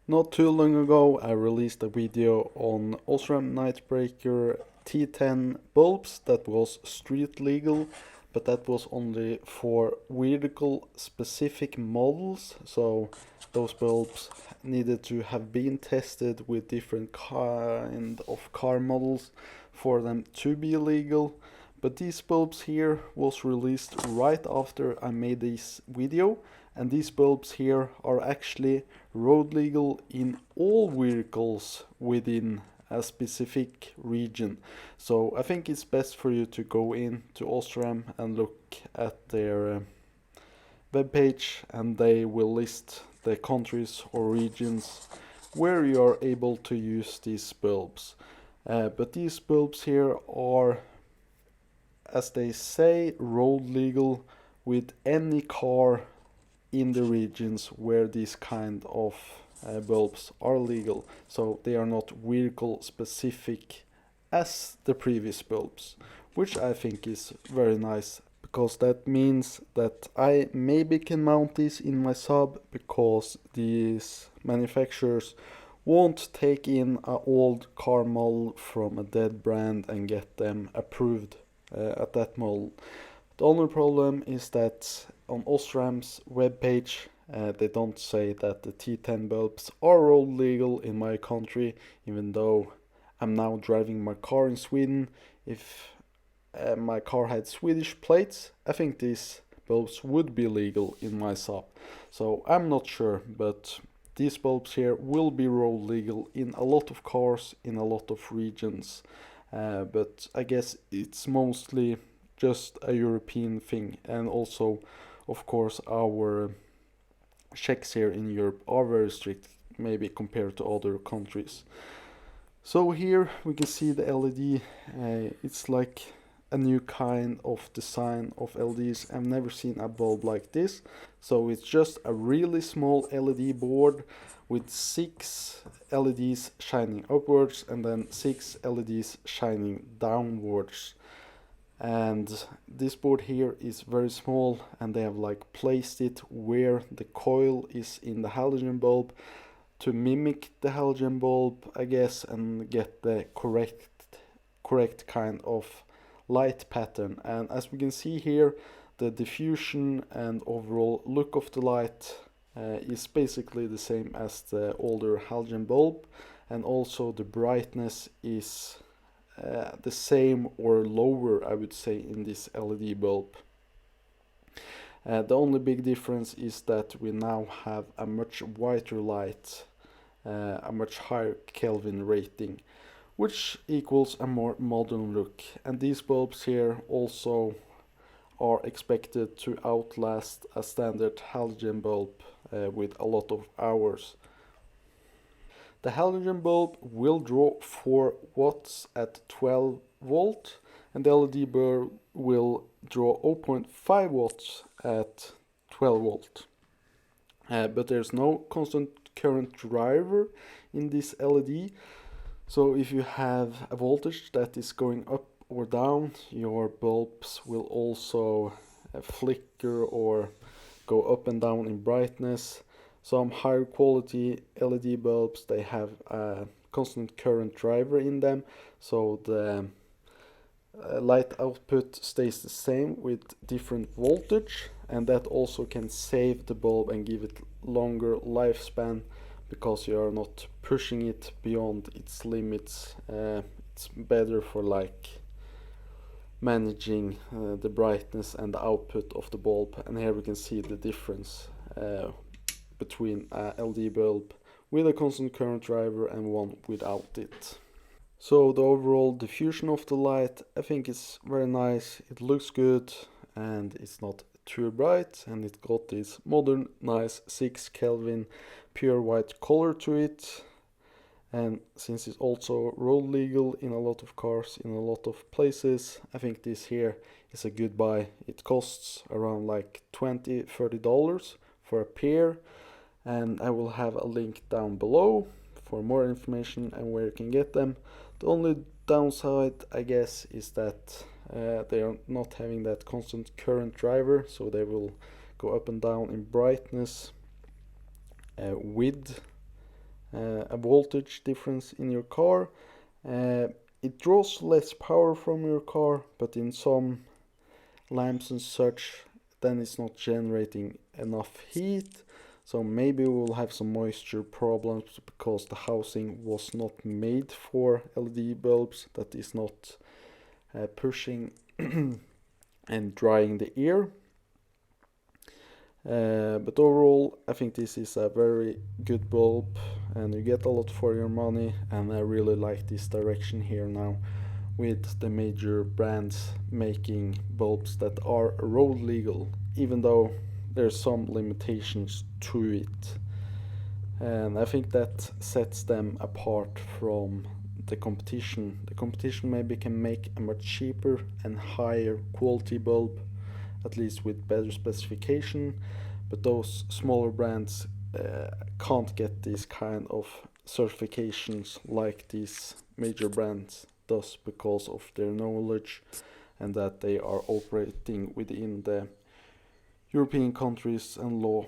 Not too long ago, I released a video on Osram Nightbreaker T10 bulbs that was street legal, but that was only for vehicle specific models. So those bulbs needed to have been tested with different kind of car models for them to be legal. But these bulbs here was released right after I made this video, and these bulbs here are actually road legal in all vehicles within a specific region. So I think it's best for you to go in to Osram and look at their webpage, and they will list the countries or regions where you are able to use these bulbs. But these bulbs here are, as they say, road legal with any car in the regions where these kind of bulbs are legal. So they are not vehicle specific as the previous bulbs, which I think is very nice, because that means that I maybe can mount this in my sub, because these manufacturers won't take in an old car model from a dead brand and get them approved at that model. The only problem is that on Osram's webpage, they don't say that the T10 bulbs are road legal in my country, even though I'm now driving my car in Sweden. If my car had Swedish plates, I think these bulbs would be legal in my sub. So I'm not sure, but these bulbs here will be road legal in a lot of cars in a lot of regions. But I guess it's mostly just a European thing, and also, of course, our checks here in Europe are very strict, maybe compared to other countries. So here we can see the LED. It's like a new kind of design of LEDs. I've never seen a bulb like this. So it's just a really small LED board with 6 LEDs shining upwards and then 6 LEDs shining downwards. And this board here is very small, and they have like placed it where the coil is in the halogen bulb to mimic the halogen bulb, I guess, and get the correct kind of light pattern. And as we can see here, the diffusion and overall look of the light is basically the same as the older halogen bulb, and also the brightness is the same or lower, I would say, in this LED bulb. The only big difference is that we now have a much whiter light, a much higher Kelvin rating, which equals a more modern look. And these bulbs here also are expected to outlast a standard halogen bulb with a lot of hours. The halogen bulb will draw 4 watts at 12 volt, and the LED bulb will draw 0.5 watts at 12 volt. But there's no constant current driver in this LED. So if you have a voltage that is going up or down, your bulbs will also flicker or go up and down in brightness. Some higher quality LED bulbs, they have a constant current driver in them, so the light output stays the same with different voltage, and that also can save the bulb and give it longer lifespan, because you are not pushing it beyond its limits. It's better for like managing the brightness and the output of the bulb. And here we can see the difference between a LED bulb with a constant current driver and one without it. So the overall diffusion of the light, I think is very nice. It looks good and it's not too bright, and it got this modern nice 6 Kelvin pure white color to it. And since it's also road legal in a lot of cars in a lot of places, I think this here is a good buy. It costs around like $20-30 for a pair, and I will have a link down below for more information and where you can get them. The only downside, I guess, is that they are not having that constant current driver, so they will go up and down in brightness with a voltage difference in your car. It draws less power from your car, but in some lamps and such, then it's not generating enough heat. So maybe we'll have some moisture problems because the housing was not made for LED bulbs, that is not pushing and drying the air. But overall, I think this is a very good bulb and you get a lot for your money, and I really like this direction here now with the major brands making bulbs that are road legal, even though there's some limitations to it. And I think that sets them apart from the competition. The competition maybe can make a much cheaper and higher quality bulb, at least with better specification, but those smaller brands can't get these kind of certifications like these major brands does because of their knowledge and that they are operating within the European countries and law.